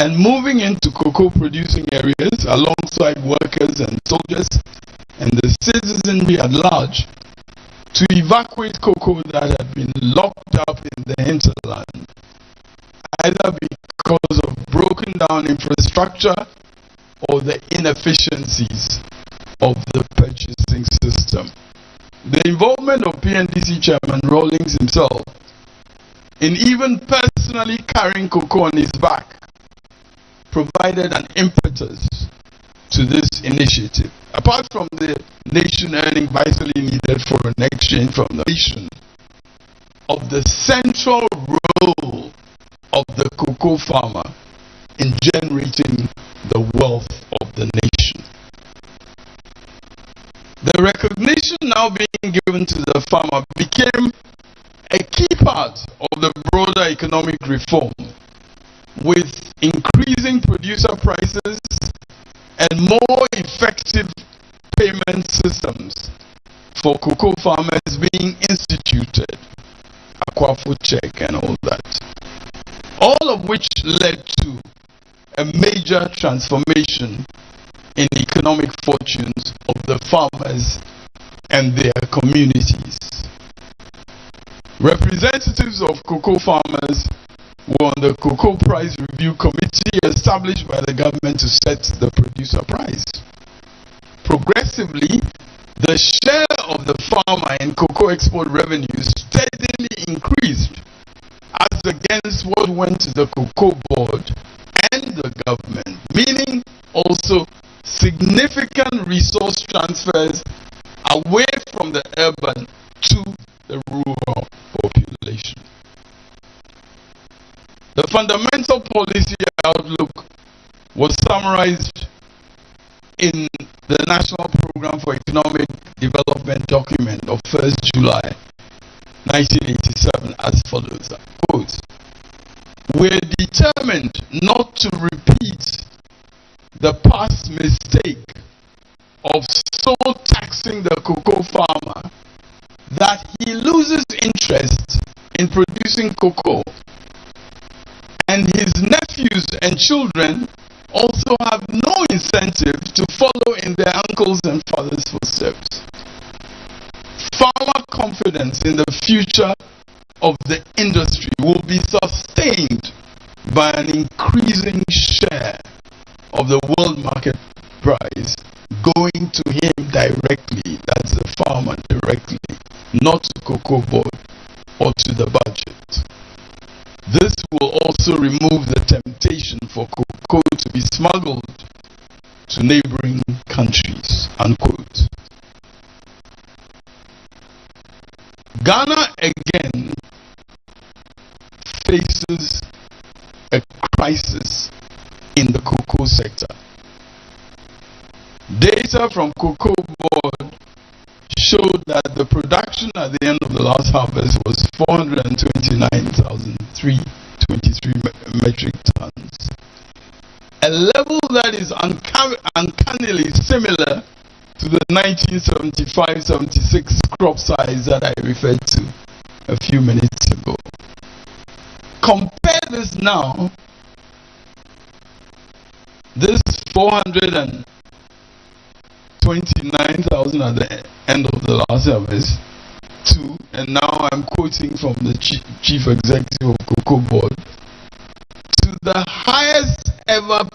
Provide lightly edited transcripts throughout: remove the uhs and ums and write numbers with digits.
and moving into cocoa producing areas alongside workers and soldiers and the citizenry at large to evacuate cocoa that had been locked up in the hinterland, either because of broken down infrastructure or the inefficiencies of the purchasing system. The involvement of PNDC Chairman Rawlings himself in even personally carrying cocoa on his back provided an impetus to this initiative. Apart from the nation earning vitally needed foreign exchange from the nation, of the central role of the cocoa farmer in generating the wealth of the nation. The recognition now being given to the farmer became a key part of the broader economic reform, with increasing producer prices and more effective payment systems for cocoa farmers being instituted, Akwafu check and all that. All of which led to a major transformation in economic fortunes of the farmers and their communities. Representatives of cocoa farmers were on the Cocoa Price Review Committee established by the government to set the producer price. Progressively, the share of the farmer in cocoa export revenues steadily increased as against what went to the Cocoa Board and the government, meaning also significant resource transfers away from the urban to the rural population. The fundamental policy outlook was summarized in the National Program for Economic Development document of 1st July 1987 as follows, quote, "We're determined not to repeat the past mistake of so taxing the cocoa farmer that he loses interest in producing cocoa, and his nephews and children also have no incentive to follow in their uncles and fathers' footsteps. Farmer confidence in the future of the industry will be sustained by an increasing share of the world market price going to him directly, that's the farmer directly, not to Cocoa Board or to the budget. This will also remove the temptation for cocoa to be smuggled to neighboring countries," unquote. Ghana again faces a crisis in the cocoa sector. Data from Cocoa Board showed that the production at the end of the last harvest was 429,323 metric tons. A level that is uncannily similar to the 1975-76 crop size that I referred to a few minutes ago. Compare this now, this 429,000 at the end of the last harvest to, and now I'm quoting from the chief executive of Cocoa Board, to the highest ever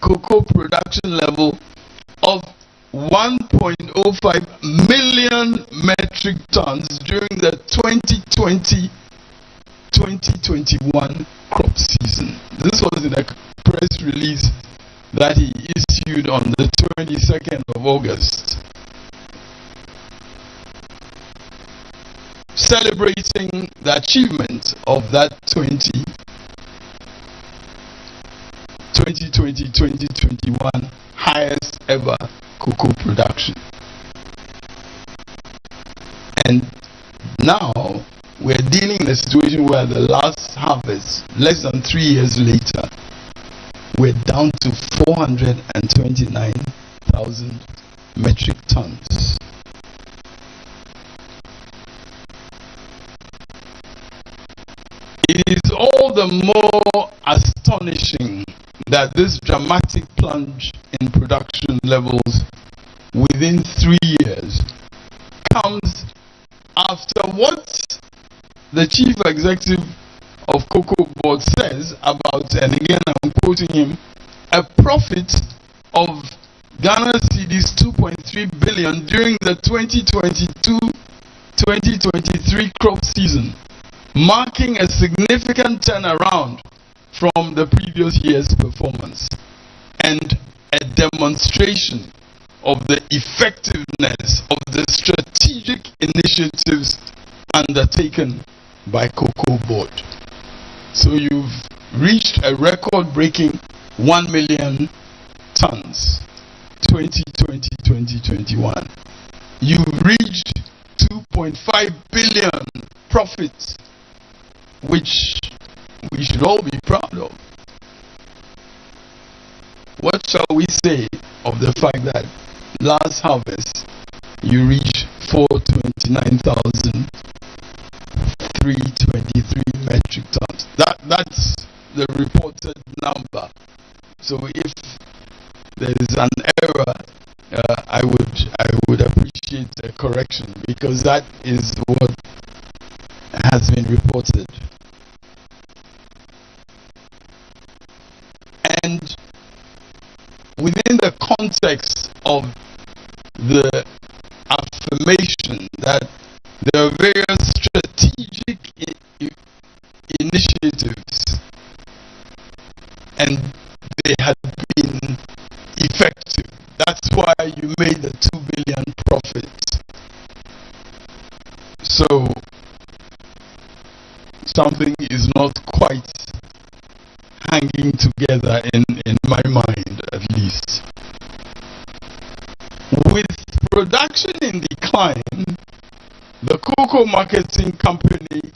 cocoa production level of 1.05 million metric tons during the 2020-2021 crop season. This was in a press release that he issued on the 22nd of August, celebrating the achievement of that 2020-2021 highest ever cocoa production. And now we're dealing in a situation where the last harvest, less than 3 years later, we're down to 429,000 metric tons. It is all the more astonishing that this dramatic plunge in production levels within 3 years comes after what the chief executive of Cocoa Board says about, and again I'm quoting him, a profit of Ghana cedis 2.3 billion during the 2022-2023 crop season, marking a significant turnaround from the previous year's performance and a demonstration of the effectiveness of the strategic initiatives undertaken by Cocoa Board. So you've reached a record-breaking 1 million tons 2020-2021. You've reached 2.5 billion profits, which we should all be proud of. What shall we say of the fact that last harvest you reached 429,323 metric tons? That's the reported number. So if there is an error, I would appreciate a correction, because that is what has been reported. And within the context of the affirmation that there are various strategic initiatives and they had been effective, that's why you made the 2 billion profit. So something is not quite hanging together in my mind, at least. With production in decline, the cocoa marketing company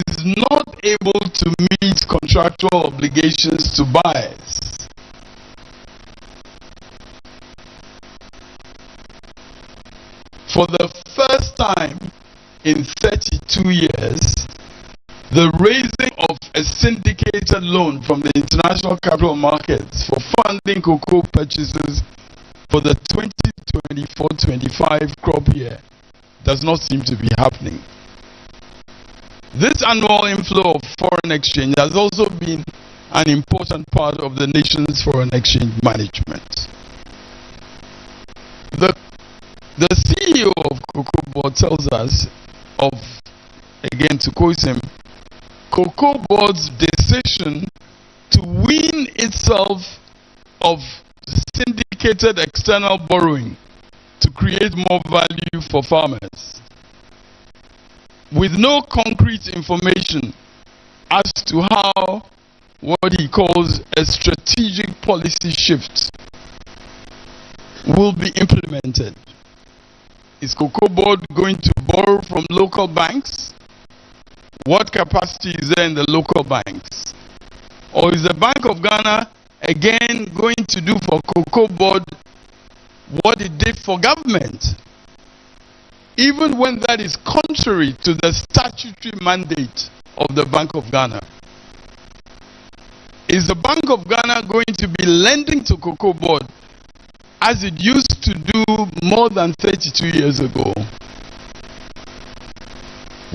is not able to meet contractual obligations to buyers. For the first time in 32 years, the raising of a syndicated loan from the international capital markets for funding cocoa purchases for the 2024-25 crop year does not seem to be happening. This annual inflow of foreign exchange has also been an important part of the nation's foreign exchange management. The CEO of Cocoa Board tells us of, again to quote him, Cocoa Board's decision to wean itself of syndicated external borrowing to create more value for farmers. With no concrete information as to how what he calls a strategic policy shift will be implemented. Is Cocoa Board going to borrow from local banks? What capacity is there in the local banks? Or is the Bank of Ghana again going to do for Cocoa Board what it did for government, even when that is contrary to the statutory mandate of the Bank of Ghana? Is the Bank of Ghana going to be lending to Cocoa Board as it used to do more than 32 years ago?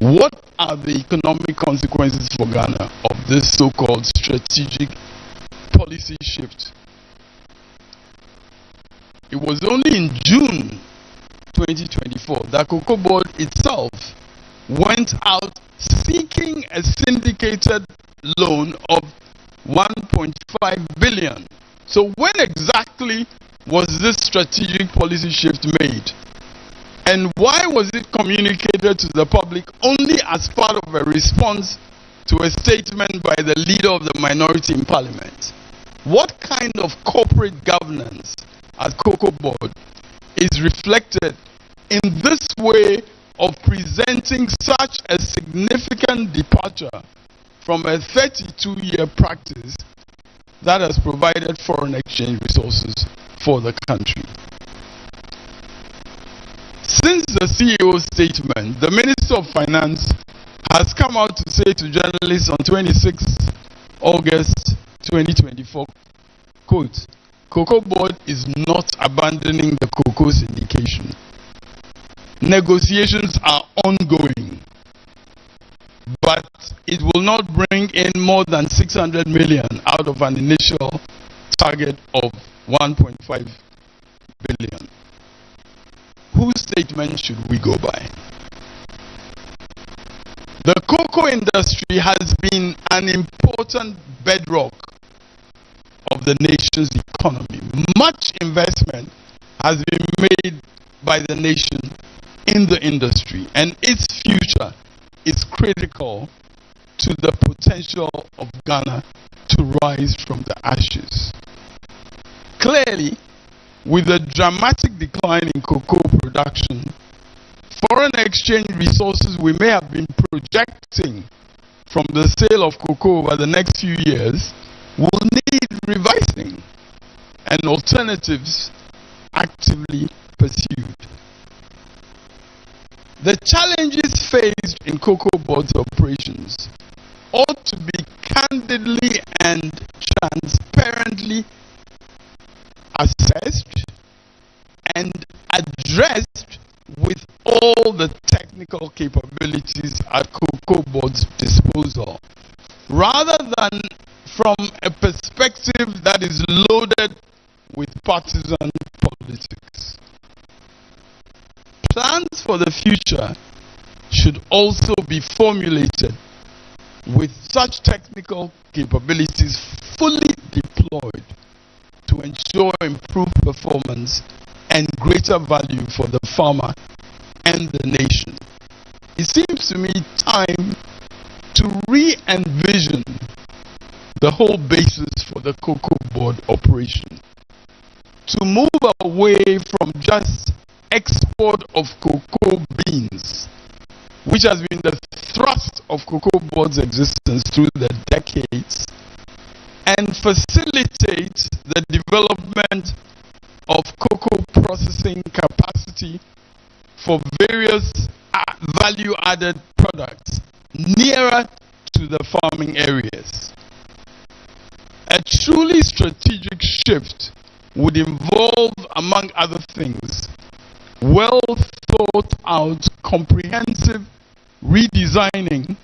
What are the economic consequences for Ghana of this so-called strategic policy shift? It was only in June 2024 that Cocoa Board itself went out seeking a syndicated loan of 1.5 billion. So when exactly was this strategic policy shift made? And why was it communicated to the public only as part of a response to a statement by the leader of the minority in parliament? What kind of corporate governance at Cocoa Board is reflected in this way of presenting such a significant departure from a 32-year practice that has provided foreign exchange resources for the country? Since the CEO's statement, the Minister of Finance has come out to say to journalists on 26 August 2024, quote, Cocoa Board is not abandoning the cocoa syndication. Negotiations are ongoing, but it will not bring in more than 600 million out of an initial target of 1.5 billion. Whose statement should we go by? The cocoa industry has been an important bedrock of the nation's economy. Much investment has been made by the nation in the industry, and its future is critical to the potential of Ghana to rise from the ashes. Clearly, with the dramatic decline in cocoa production, foreign exchange resources we may have been projecting from the sale of cocoa over the next few years will need revising and alternatives actively pursued. The challenges faced in Cocoa Board's operations ought to be candidly and transparently assessed and addressed with all the technical capabilities at Cocoa Board's disposal, rather than from a perspective that is loaded with partisan politics. Plans for the future should also be formulated with such technical capabilities fully deployed to ensure improved performance and greater value for the farmer and the nation. It seems to me time to re-envision the whole basis for the Cocoa Board operation, to move away from just export of cocoa beans, which has been the thrust of Cocoa Board's existence through the decades, and facilitate the development of cocoa processing capacity for various value-added products nearer to the farming areas. A truly strategic shift would involve, among other things, well thought out, comprehensive redesigning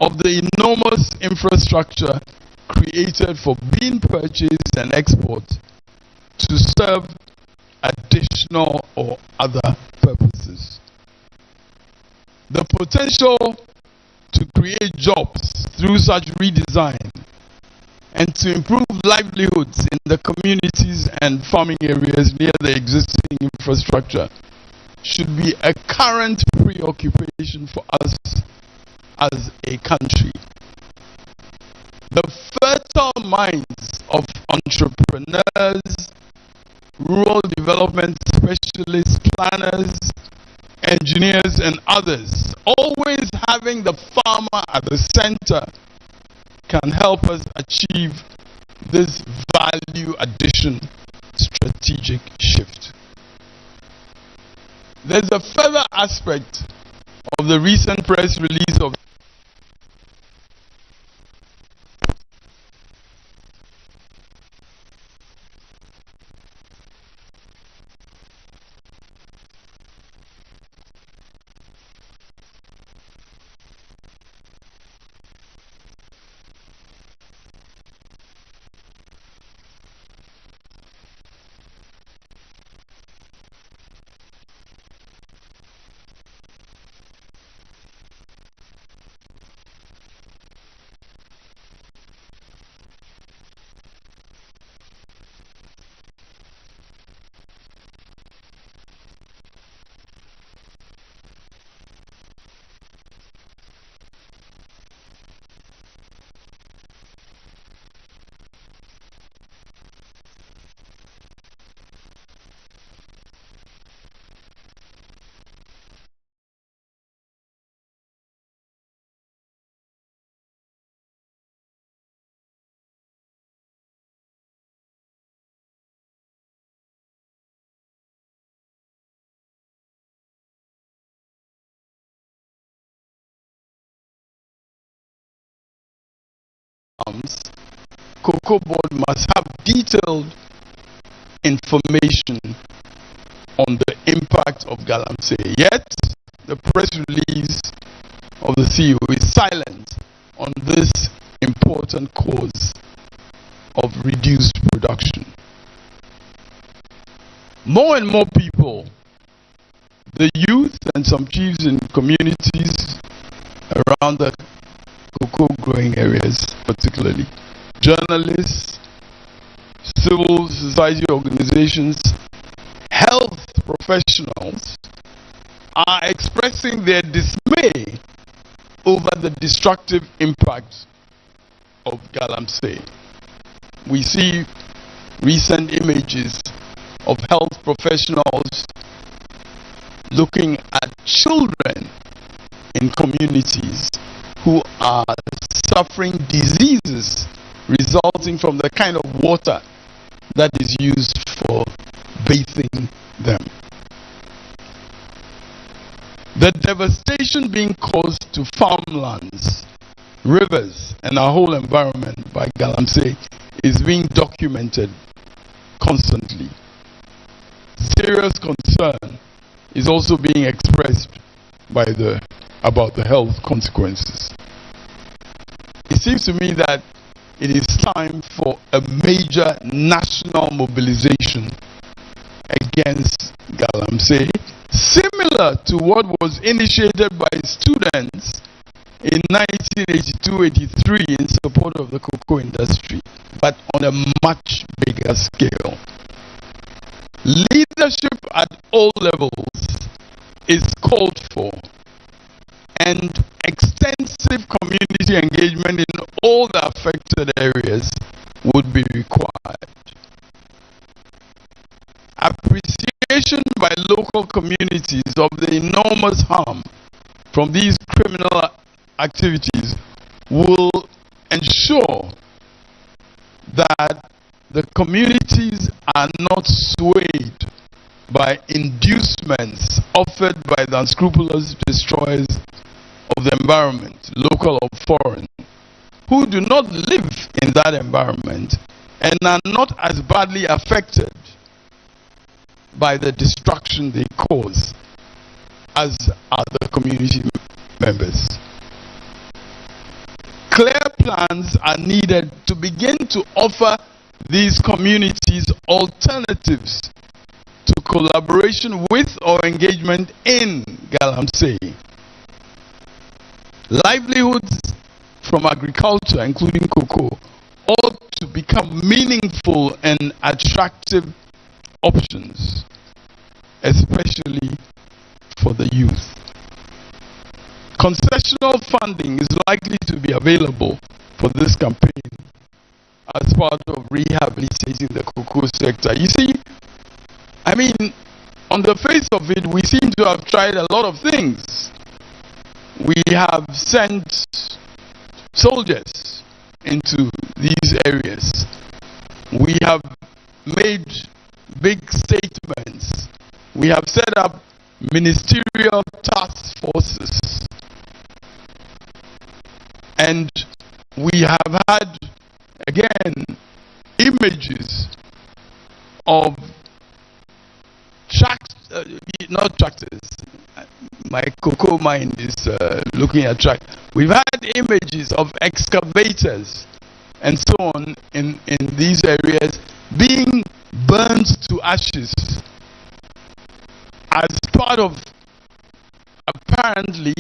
of the enormous infrastructure created for bean purchase and export to serve additional or other purposes. The potential to create jobs through such redesign and to improve livelihoods in the communities and farming areas near the existing infrastructure should be a current preoccupation for us as a country. The fertile minds of entrepreneurs, rural development specialists, planners, engineers, and others, always having the farmer at the center, can help us achieve this value addition strategic shift. There's a further aspect of the recent press release of farms Cocoa Board must have detailed information on the impact of Galamsey. Yet, the press release of the CEO is silent on this important cause of reduced production. More and more people, the youth and some chiefs in communities around the cocoa growing areas particularly, journalists, civil society organizations, health professionals are expressing their dismay over the destructive impact of Galamsey. We see recent images of health professionals looking at children in communities who are suffering diseases resulting from the kind of water that is used for bathing them. The devastation being caused to farmlands, rivers, and our whole environment by Galamsey is being documented constantly. Serious concern is also being expressed about the health consequences. It seems to me that it is time for a major national mobilization against Galamsey, similar to what was initiated by students in 1982-83 in support of the cocoa industry, but on a much bigger scale. Leadership at all levels is called for, and extensive community engagement in all the affected areas would be required. Appreciation by local communities of the enormous harm from these criminal activities will ensure that the communities are not swayed by inducements offered by the unscrupulous destroyers of the environment, local or foreign, who do not live in that environment and are not as badly affected by the destruction they cause as are the community members. Clear plans are needed to begin to offer these communities alternatives to collaboration with or engagement in Galamsey. Livelihoods from agriculture, including cocoa, ought to become meaningful and attractive options, especially for the youth. Concessional funding is likely to be available for this campaign as part of rehabilitating the cocoa sector. You see, I mean, on the face of it, we seem to have tried a lot of things. We have sent soldiers into these areas. We have made big statements. We have set up ministerial task forces. And we have had, again, images of not tractors. My cocoa mind is looking at tractors. We've had images of excavators and so on in these areas being burned to ashes as part of, apparently,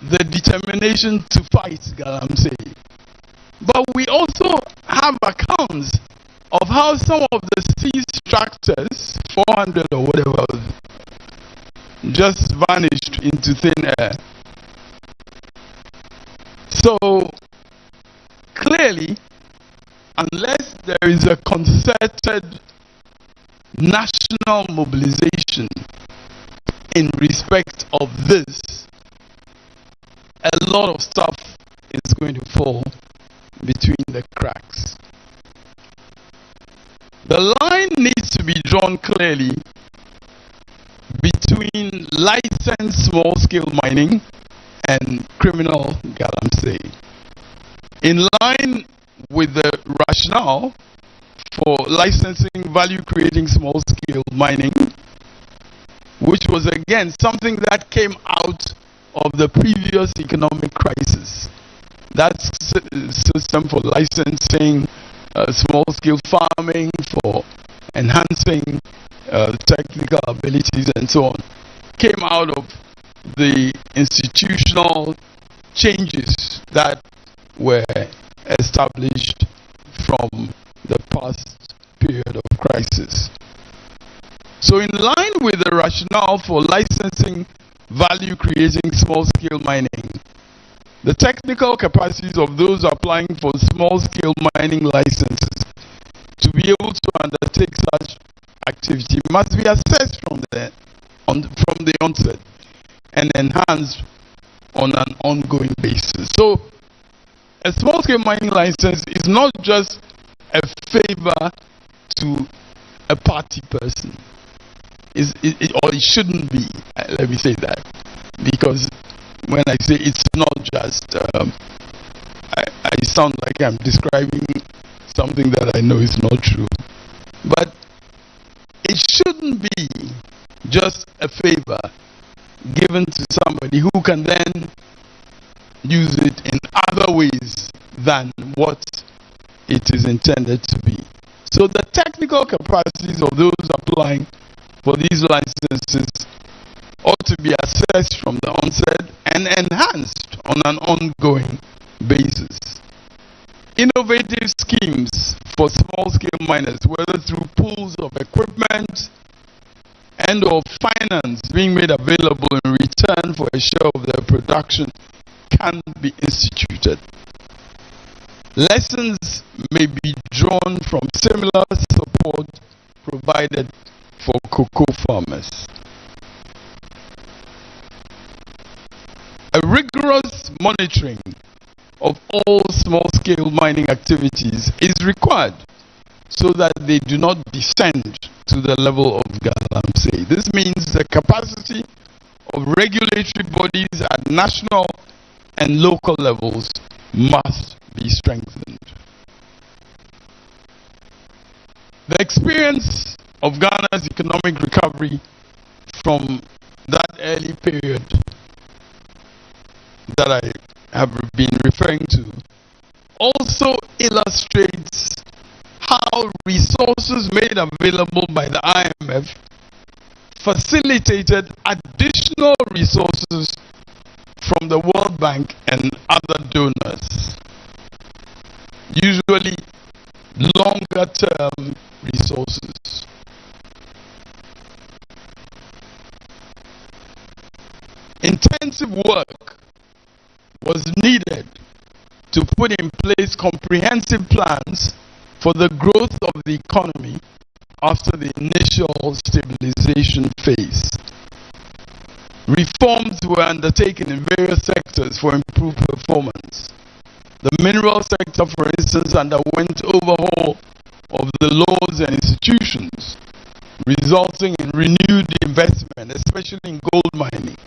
the determination to fight Galamsey. But we also have accounts of how some of the seized tractors, 400 or whatever, just vanished into thin air. So, clearly, unless there is a concerted national mobilization in respect of this, a lot of stuff is going to fall between the cracks. The line needs to be drawn clearly between licensed small-scale mining and criminal Galamsey, in line with the rationale for licensing value-creating small-scale mining, which was again something that came out of the previous economic crisis. That system for licensing small-scale farming, for enhancing technical abilities and so on, came out of the institutional changes that were established from the past period of crisis. So in line with the rationale for licensing value-creating small-scale mining, the technical capacities of those applying for small-scale mining licenses to be able to undertake such activity must be assessed from the onset and enhanced on an ongoing basis. So a small-scale mining license is not just a favor to a party person. Or it shouldn't be, let me say that. Because when I say it's not just, I sound like I'm describing something that I know is not true. But it shouldn't be just a favor given to somebody who can then use it in other ways than what it is intended to be. So the technical capacities of those applying for these licenses ought to be assessed from the onset and enhanced on an ongoing basis. Innovative schemes for small-scale miners, whether through pools of equipment and or finance being made available in return for a share of their production, can be instituted. Lessons may be drawn from similar support provided for cocoa farmers. A rigorous monitoring of all small-scale mining activities is required so that they do not descend to the level of galamsey. This means the capacity of regulatory bodies at national and local levels must be strengthened. The experience of Ghana's economic recovery from that early period that I have been referring to also illustrates how resources made available by the IMF facilitated additional resources from the World Bank and other donors, usually longer-term resources. Intensive work was needed to put in place comprehensive plans for the growth of the economy after the initial stabilization phase. Reforms were undertaken in various sectors for improved performance. The mineral sector, for instance, underwent overhaul of the laws and institutions, resulting in renewed investment, especially in gold mining.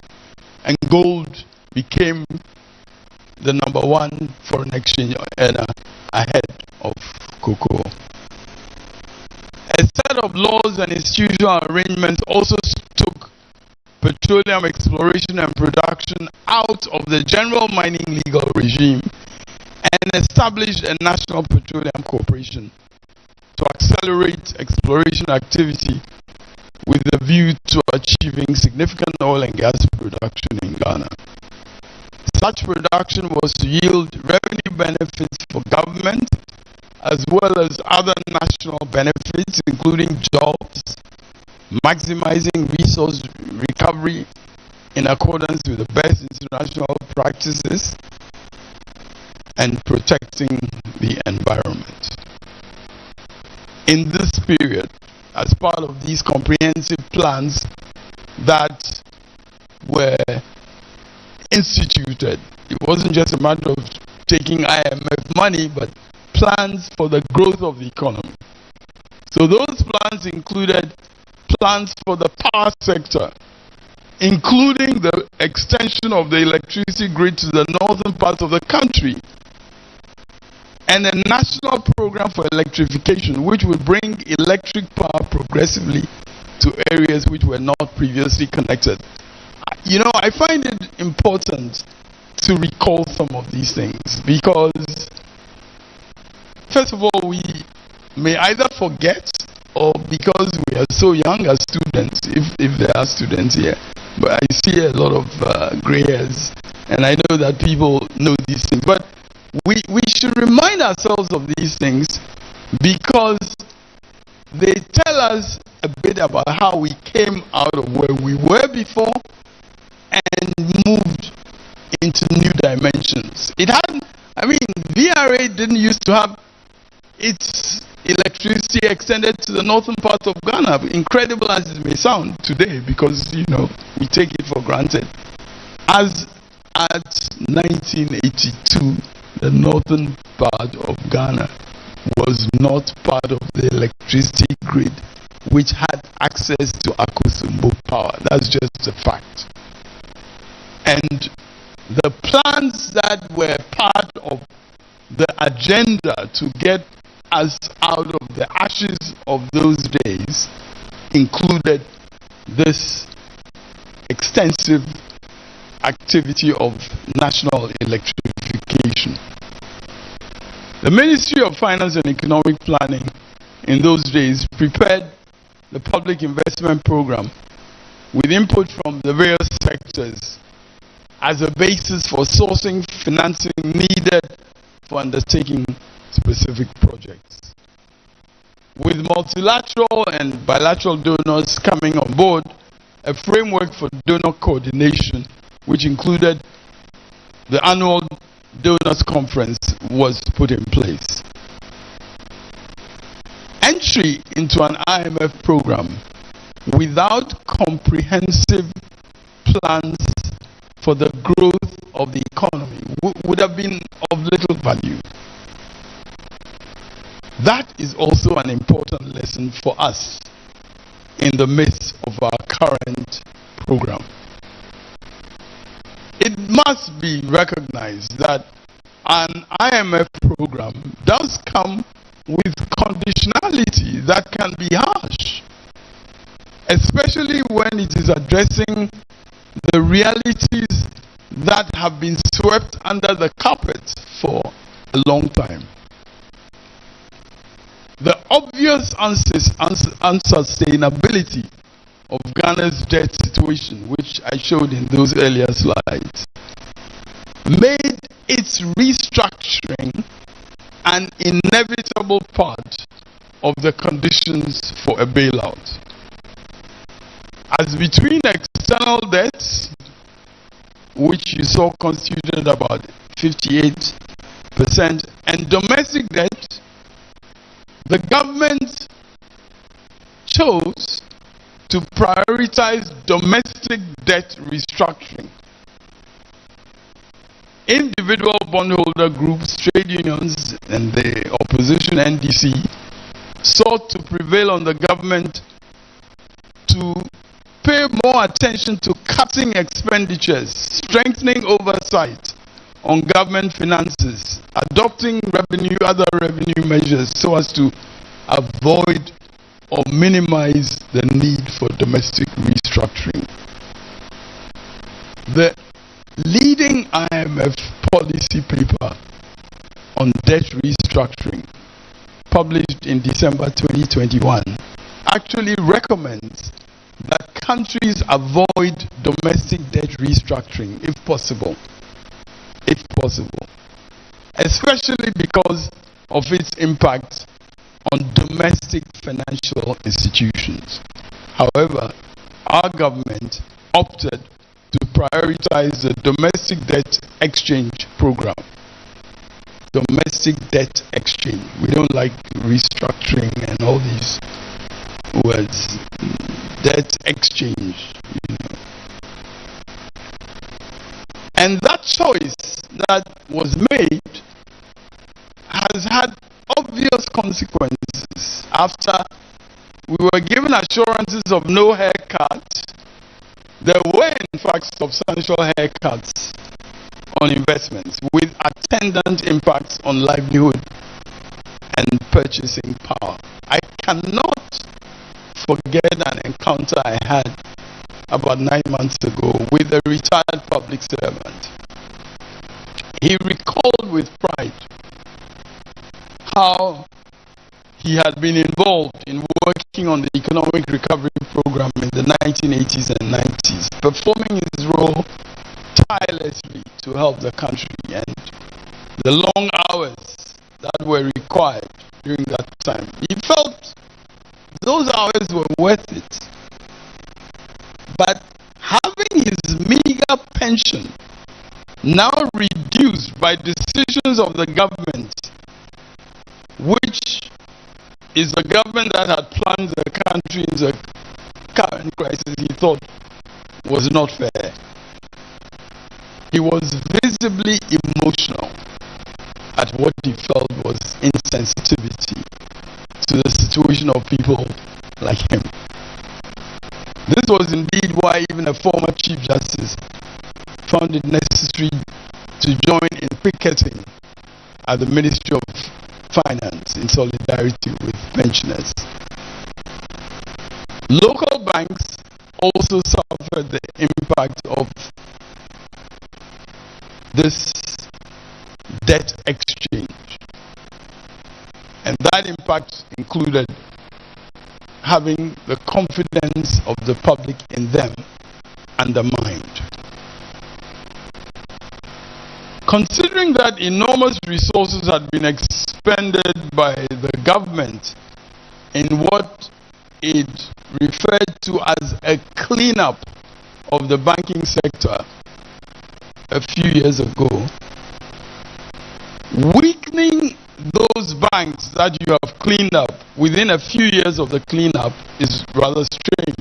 And gold became the #1 foreign exchange earner ahead of cocoa. A set of laws and institutional arrangements also took petroleum exploration and production out of the general mining legal regime and established a national petroleum corporation to accelerate exploration activity with a view to achieving significant oil and gas production in Ghana. Such production was to yield revenue benefits for government as well as other national benefits, including jobs, maximizing resource recovery in accordance with the best international practices, and protecting the environment. In this period, as part of these comprehensive plans that were instituted, it wasn't just a matter of taking IMF money, but plans for the growth of the economy. So those plans included plans for the power sector, including the extension of the electricity grid to the northern parts of the country, and a national program for electrification, which will bring electric power progressively to areas which were not previously connected. You know, I find it important to recall some of these things because, first of all, we may either forget or because we are so young as students, if there are students here, but I see a lot of gray hairs, and I know that people know these things. But we should remind ourselves of these things because they tell us a bit about how we came out of where we were before and moved into new dimensions. It had, I mean, VRA didn't used to have its electricity extended to the northern part of Ghana, incredible as it may sound today, because, you know, we take it for granted. As at 1982, the northern part of Ghana was not part of the electricity grid which had access to Akosombo power. That's just a fact. And the plans that were part of the agenda to get us out of the ashes of those days included this extensive activity of national electrification. The Ministry of Finance and Economic Planning in those days prepared the public investment program with input from the various sectors as a basis for sourcing financing needed for undertaking specific projects. With multilateral and bilateral donors coming on board, a framework for donor coordination, which included the annual donors conference, was put in place. Entry into an IMF program without comprehensive plans for the growth of the economy would have been of little value. That is also an important lesson for us in the midst of our current program. It must be recognized that an IMF program does come with conditionality that can be harsh, especially when it is addressing the realities that have been swept under the carpet for a long time. The obvious unsustainability of Ghana's debt situation, which I showed in those earlier slides, made its restructuring an inevitable part of the conditions for a bailout. As between external debts, which you saw constituted about 58%, and domestic debt, the government chose to prioritize domestic debt restructuring. Individual bondholder groups, trade unions, and the opposition NDC sought to prevail on the government to pay more attention to cutting expenditures, strengthening oversight on government finances, adopting other revenue measures so as to avoid or minimize the need for domestic restructuring. The leading IMF policy paper on debt restructuring, published in December 2021, actually recommends that countries avoid domestic debt restructuring if possible, especially because of its impact on domestic financial institutions. However, our government opted to prioritize the domestic debt exchange program. Domestic debt exchange. We don't like restructuring and all these words. Debt exchange, you know. And that choice that was made has had obvious consequences. After we were given assurances of no haircut, there were in fact substantial haircuts on investments with attendant impacts on livelihood and purchasing power. I cannot forget an encounter I had about 9 months ago with a retired public servant. He recalled with pride how he had been involved in working on the economic recovery program in the 1980s and 90s, performing his role tirelessly to help the country, and the long hours that were required during that time. He felt those hours were worth it. But having his meager pension now reduced by decisions of the government, which is the government that had plunged the country into a current crisis, he thought was not fair. He was visibly emotional at what he felt was insensitivity to the situation of people like him. This was indeed why even a former Chief Justice found it necessary to join in picketing at the Ministry of Finance in solidarity with pensioners. Local banks also suffered the impact of this debt exchange, and that impact included having the confidence of the public in them undermined. Considering that enormous resources had been expended by the government in what it referred to as a cleanup of the banking sector a few years ago, weakening those banks that you have cleaned up within a few years of the cleanup is rather strange.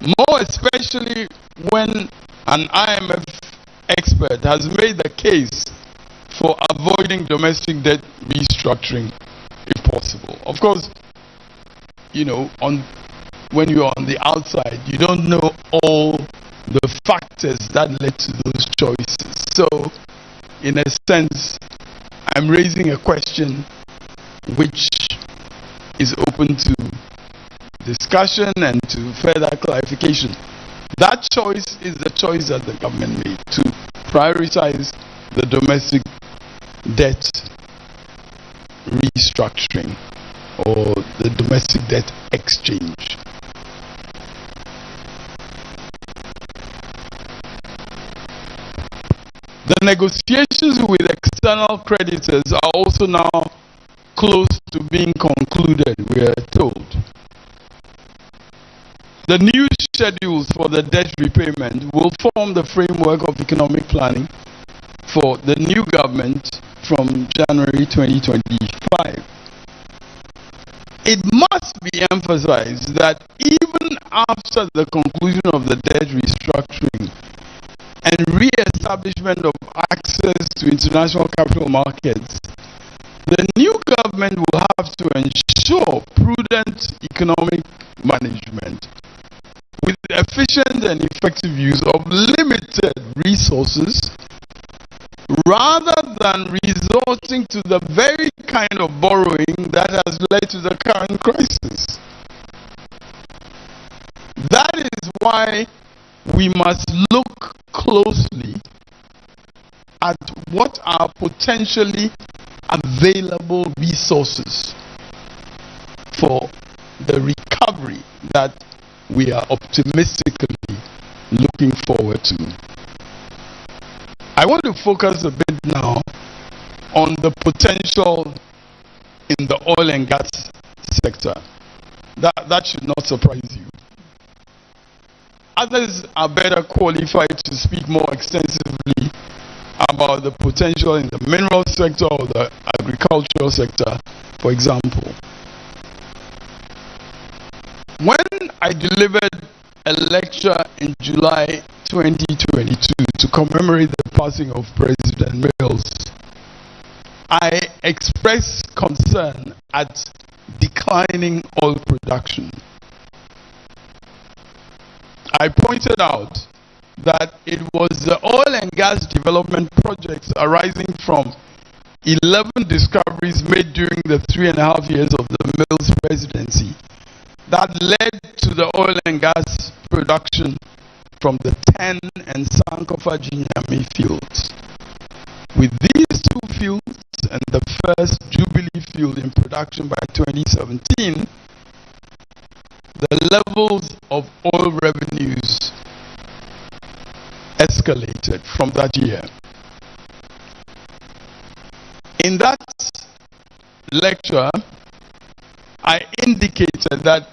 More especially when an IMF expert has made the case for avoiding domestic debt restructuring if possible. Of course, you know, when you're on the outside, you don't know all the factors that led to those choices. So, in a sense, I'm raising a question which is open to discussion and to further clarification. That choice is the choice that the government made to prioritize the domestic debt restructuring or the domestic debt exchange. The negotiations with external creditors are also now close to being concluded, we are told. The new schedules for the debt repayment will form the framework of economic planning for the new government from January 2025. It must be emphasized that even after the conclusion of the debt restructuring and re-establishment of access to international capital markets, the new government will have to ensure prudent economic management with efficient and effective use of limited resources, rather than resorting to the very kind of borrowing that has led to the current crisis. That is why we must look closely at what are potentially available resources for the recovery that we are optimistically looking forward to. I want to focus a bit now on the potential in the oil and gas sector. That should not surprise you. Others are better qualified to speak more extensively about the potential in the mineral sector or the agricultural sector, for example. When I delivered a lecture in July 2022 to commemorate the passing of President Mills, I expressed concern at declining oil production. I pointed out that it was the oil and gas development projects arising from 11 discoveries made during the 3.5 years of the Mills presidency that led to the oil and gas production from the 10 and Sankofa Ginyami fields. With these two fields and the first Jubilee field in production by 2017, the levels of oil revenues escalated from that year. In that lecture, I indicated that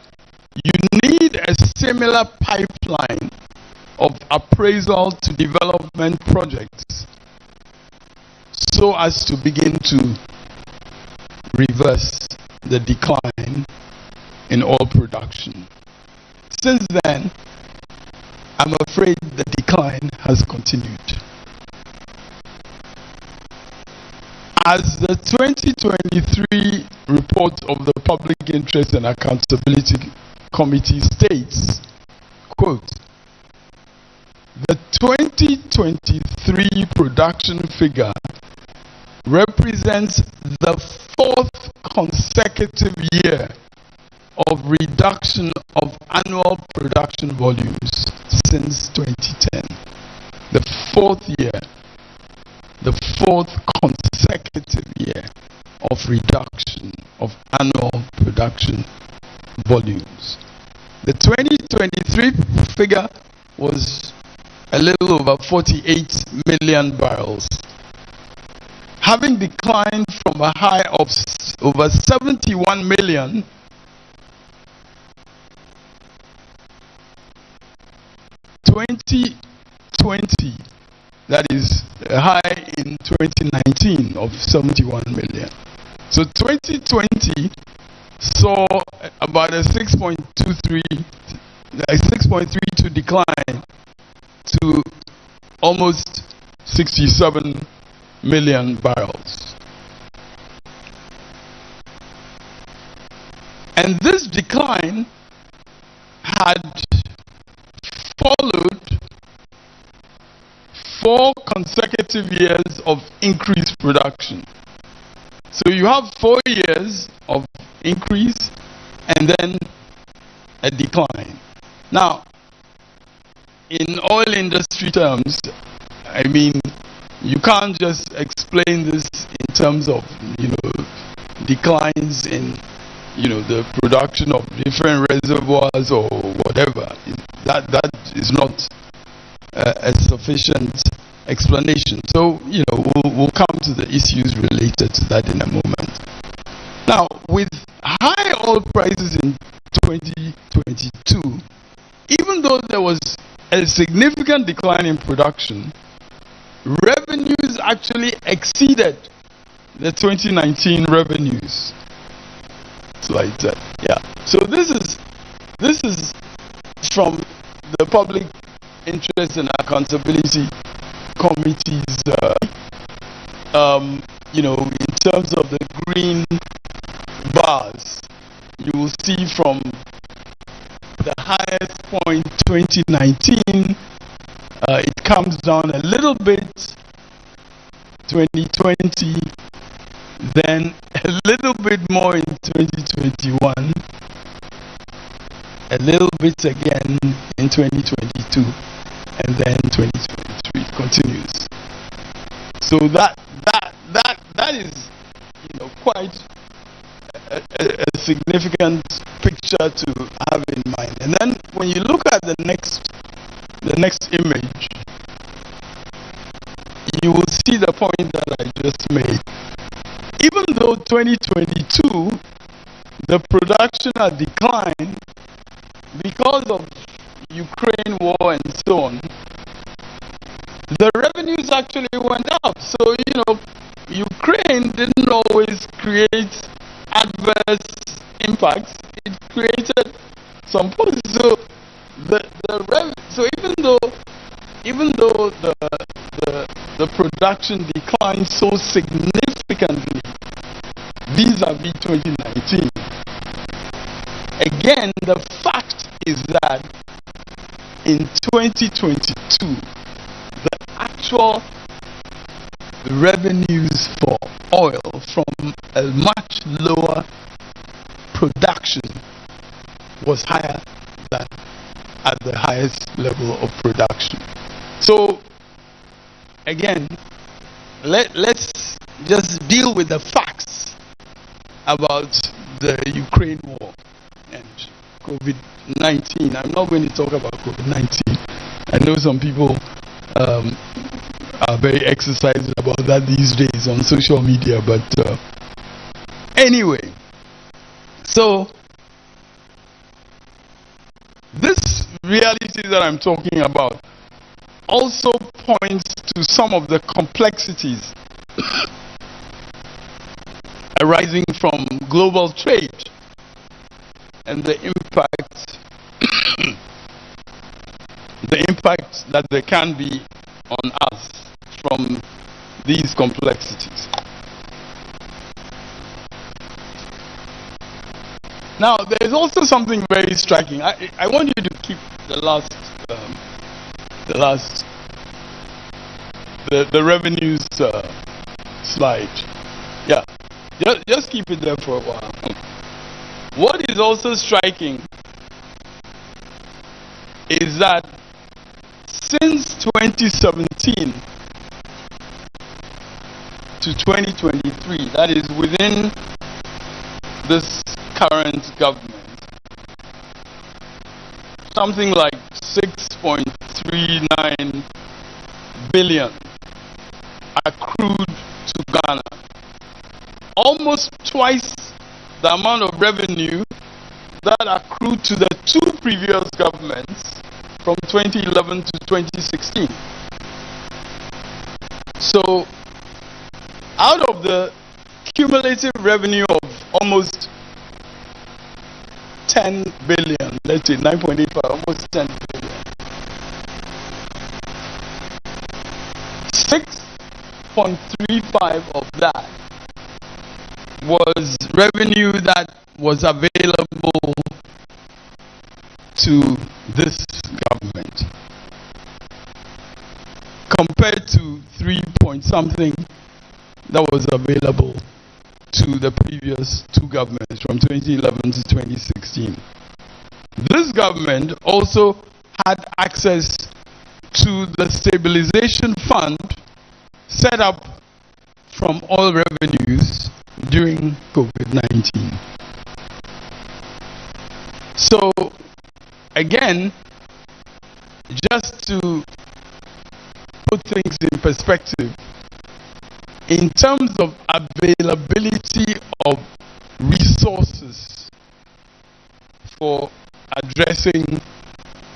you need a similar pipeline of appraisal to development projects so as to begin to reverse the decline in oil production. Since then, I'm afraid the decline has continued. As the 2023 report of the Public Interest and Accountability Committee states, quote, the 2023 production figure represents the fourth consecutive year of reduction of annual production volumes since 2010. The fourth consecutive year of reduction of annual production volumes. The 2023 figure was a little over 48 million barrels, having declined from a high of over 71 million in 2020, that is a high in 2019 of 71 million. So 2020 saw about a 6.32 decline to almost 67 million barrels. And this decline had followed 4 consecutive years of increased production. So you have 4 years of increase and then a decline. Now, in oil industry terms, I mean, you can't just explain this in terms of, declines in, the production of different reservoirs or whatever. That is not a sufficient explanation. So, we'll come to the issues related to that in a moment. Now, with high oil prices in 2022, even though there was a significant decline in production, revenues actually exceeded the 2019 revenues. Slide that. Yeah. So this is from the Public Interest and Accountability Committee's, in terms of the green bars, you will see from the highest point 2019, it comes down a little bit 2020, then a little bit more in 2021, a little bit again in 2022, and then 2023 continues. So that is quite a significant picture to have in mind. And then when you look at the next image, you will see the point that I just made. Even though 2022, the production had declined because of Ukraine war and so on, the revenues actually went up. So, Ukraine didn't always create adverse impacts. It created some positive. So so even though the production declined so significantly vis-a-vis 2019, again the fact is that in 2022, the actual revenues for oil from a much lower production was higher than at the highest level of production. So again, let's just deal with the facts about the Ukraine war and COVID-19. I'm not going to talk about COVID-19. I know some people are very exercised about that these days on social media, but anyway, so this reality that I'm talking about also points to some of the complexities arising from global trade and the impact that there can be on us from these complexities. Now, there is also something very striking. I want you to keep the revenues slide. Yeah, just keep it there for a while. What is also striking is that since 2017 to 2023, that is within this current government, something like 6.39 billion accrued to Ghana, almost twice the amount of revenue that accrued to the two previous governments from 2011 to 2016. So, out of the cumulative revenue of almost 10 billion, let's say 9.85, almost 10 billion, 6.35 of that was revenue that was available to this government, compared to 3 point something that was available to the previous two governments from 2011 to 2016. This government also had access to the stabilization fund set up from all revenues during COVID-19. So again, just to put things in perspective, in terms of availability of resources for addressing,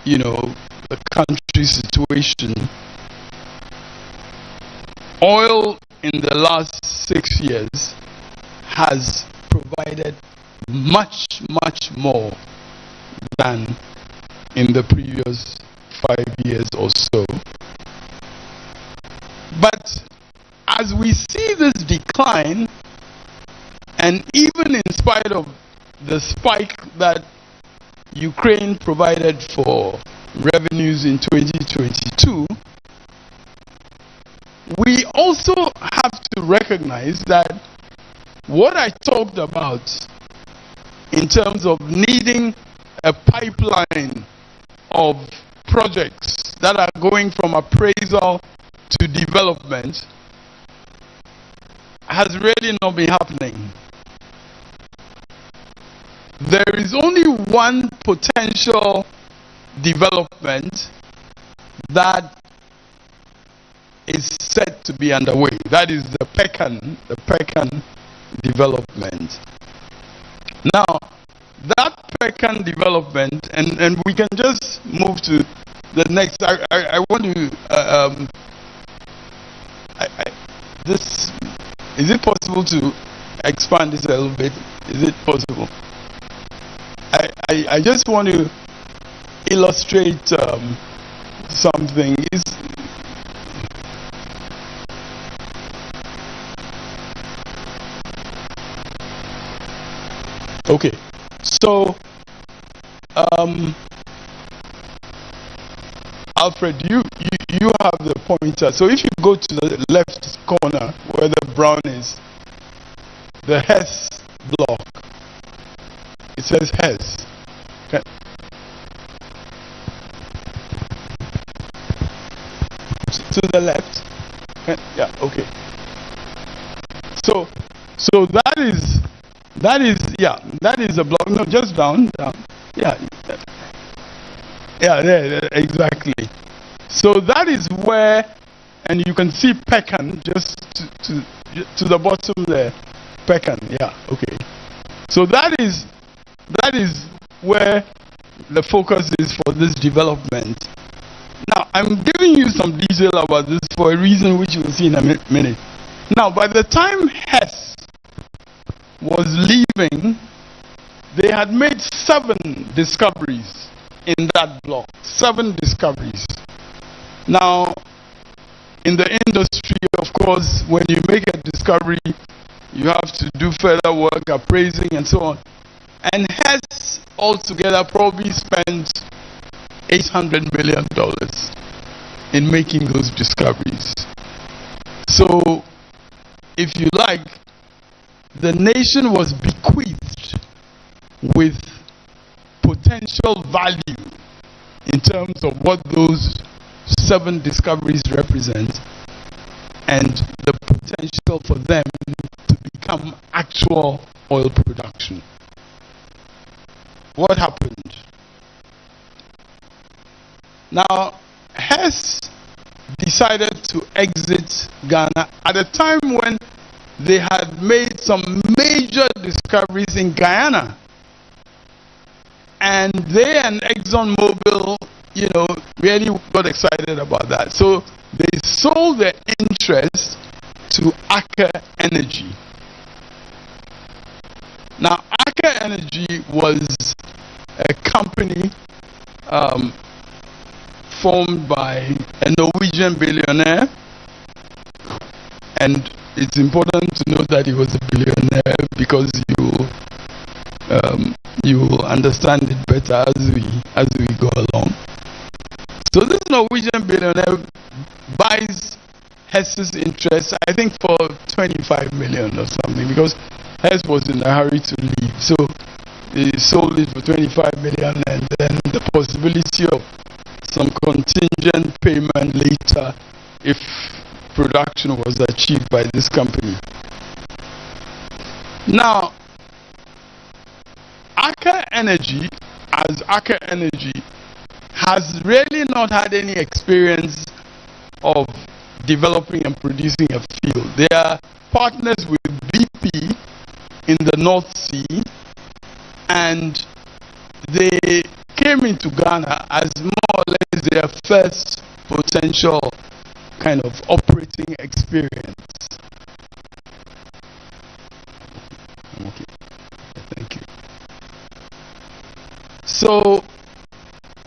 the country's situation, oil in the last 6 years has provided much, much more than in the previous 5 years or so. But as we see this decline, and even in spite of the spike that Ukraine provided for revenues in 2022, we also have to recognize that what I talked about in terms of needing a pipeline of projects that are going from appraisal to development has really not been happening. There is only one potential development that is set to be underway. That is the Pecan development. Now, that Pecan development, and we can just move to the next. I want to. This, is it possible to expand this a little bit? Is it possible? I just want to illustrate something. Okay, so Alfred, you have the pointer. So if you go to the left corner where the brown is, the Hess block. It says Hess. Okay. To the left. Okay. Yeah. Okay. So that is a block. No, just down. Yeah. Yeah. There. Exactly. So that is where, and you can see Pecan just to the bottom there. Pecan. Yeah. Okay. So that is where the focus is for this development. Now, I'm giving you some detail about this for a reason which you will see in a minute. Now, by the time Hess was leaving, they had made 7 discoveries in that block. 7 discoveries. Now, in the industry, of course, when you make a discovery, you have to do further work, appraising, and so on. And Hess altogether probably spent $800 million in making those discoveries. So, if you like, the nation was bequeathed with potential value in terms of what those 7 discoveries represent and the potential for them to become actual oil production. What happened? Now, Hess decided to exit Ghana at a time when they had made some major discoveries in Guyana. And they and ExxonMobil, really got excited about that. So they sold their interest to Aker Energy. Now, Aker Energy was a company formed by a Norwegian billionaire, and it's important to note that he was a billionaire because you will understand it better as we go along. So this Norwegian billionaire buys Hess's interest, I think, for 25 million or something, because Hess was in a hurry to leave. So he sold it for 25 million, and then the possibility of some contingent payment later if production was achieved by this company. Now, Aker Energy, as Aker Energy, has really not had any experience of developing and producing a field. They are partners with BP in the North Sea, and they came into Ghana as more or less their first potential kind of operating experience. Okay, thank you. So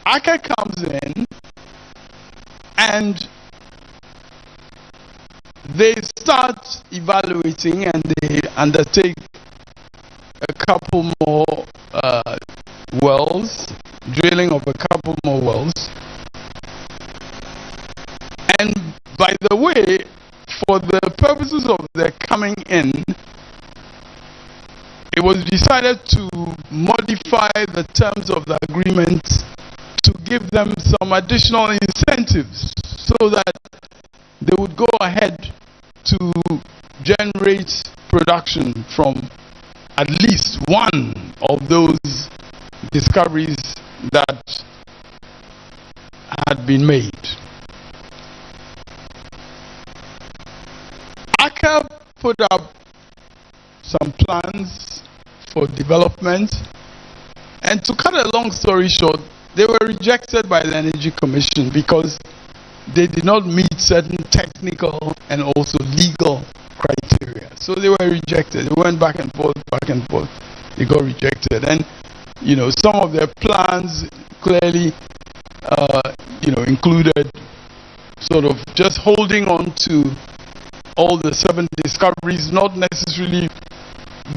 Aker comes in and they start evaluating, and they undertake a couple more wells, drilling of a couple more wells. And by the way, for the purposes of their coming in, it was decided to modify the terms of the agreement to give them some additional incentives so that they would go ahead to generate production from at least one of those discoveries that had been made. Aker put up some plans for development, and to cut a long story short, they were rejected by the Energy Commission because they did not meet certain technical and also legal criteria. So they were rejected. They went back and forth. They got rejected. And, some of their plans clearly, included sort of just holding on to all the 7 discoveries, not necessarily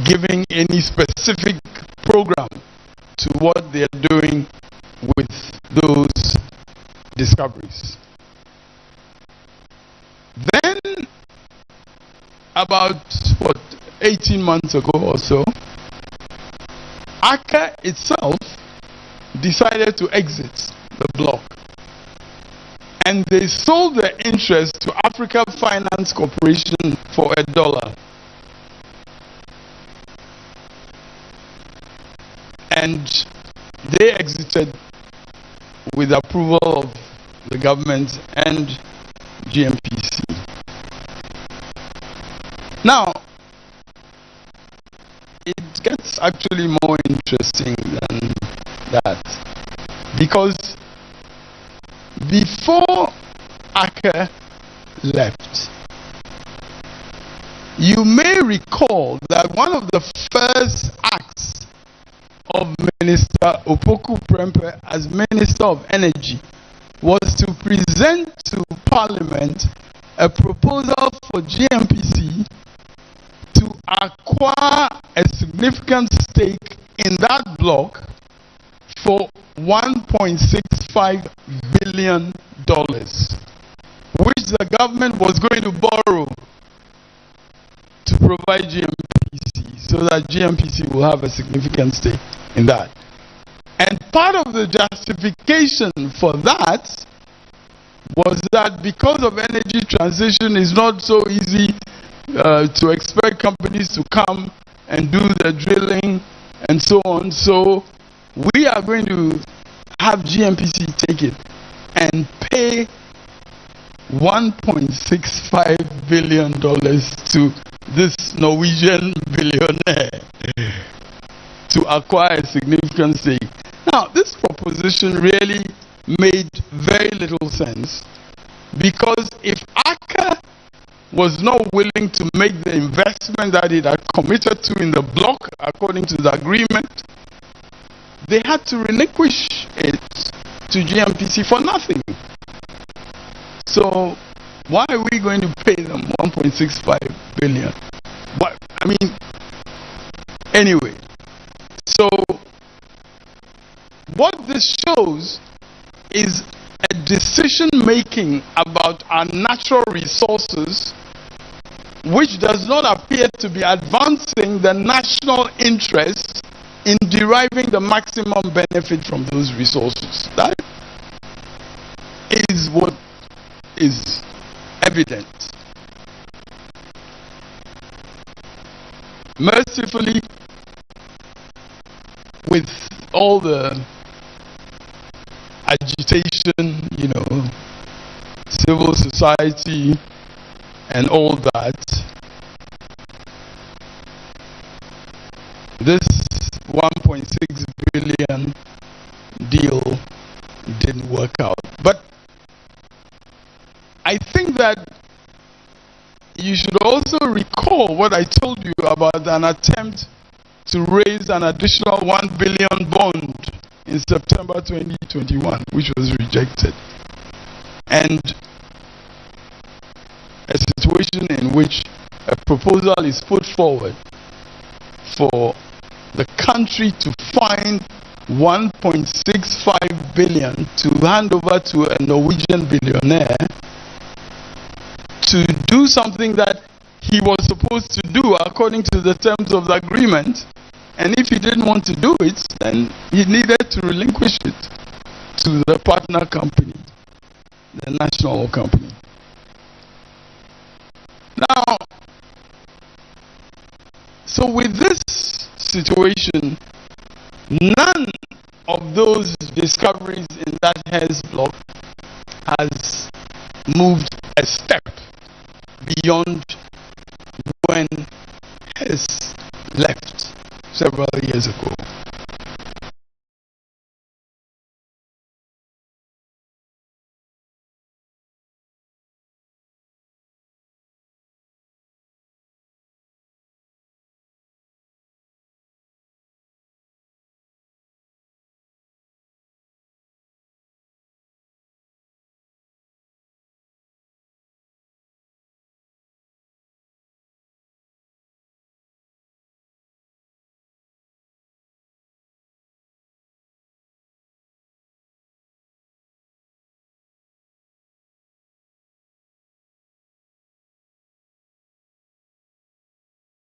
giving any specific program to what they're doing with those discoveries. Then, about 18 months ago or so, Aker itself decided to exit the block. And they sold their interest to Africa Finance Corporation for $1. And they exited with approval of the government and GNPC. Now, it gets actually more interesting than that, because before Aker left, you may recall that one of the first acts of Minister Opoku Prempeh as Minister of Energy was to present to Parliament a proposal for GNPC to acquire a significant stake in that block for $1.65 billion, which the government was going to borrow to provide GNPC, so that GNPC will have a significant stake in that. And part of the justification for that was that because of energy transition, it's not so easy to expect companies to come and do the drilling and so on. So we are going to have GNPC take it and pay $1.65 billion to this Norwegian billionaire to acquire a significant stake. Now, this proposition really made very little sense, because if Aker was not willing to make the investment that it had committed to in the block according to the agreement, they had to relinquish it to GNPC for nothing. So why are we going to pay them 1.65 billion? What, I mean, anyway, so what this shows is a decision making about our natural resources which does not appear to be advancing the national interest in deriving the maximum benefit from those resources. That is what is evident. Mercifully, with all the agitation, civil society and all that, this 1.6 billion deal didn't work out. But I think that you should also recall what I told you about an attempt to raise an additional 1 billion bond in September 2021, which was rejected. And a situation in which a proposal is put forward for the country to find 1.65 billion to hand over to a Norwegian billionaire to do something that he was supposed to do according to the terms of the agreement. And if he didn't want to do it, then he needed to relinquish it to the partner company, the national oil company. Now, so with this situation, none of those discoveries in that Hess block has moved a step beyond when Hess left several years ago.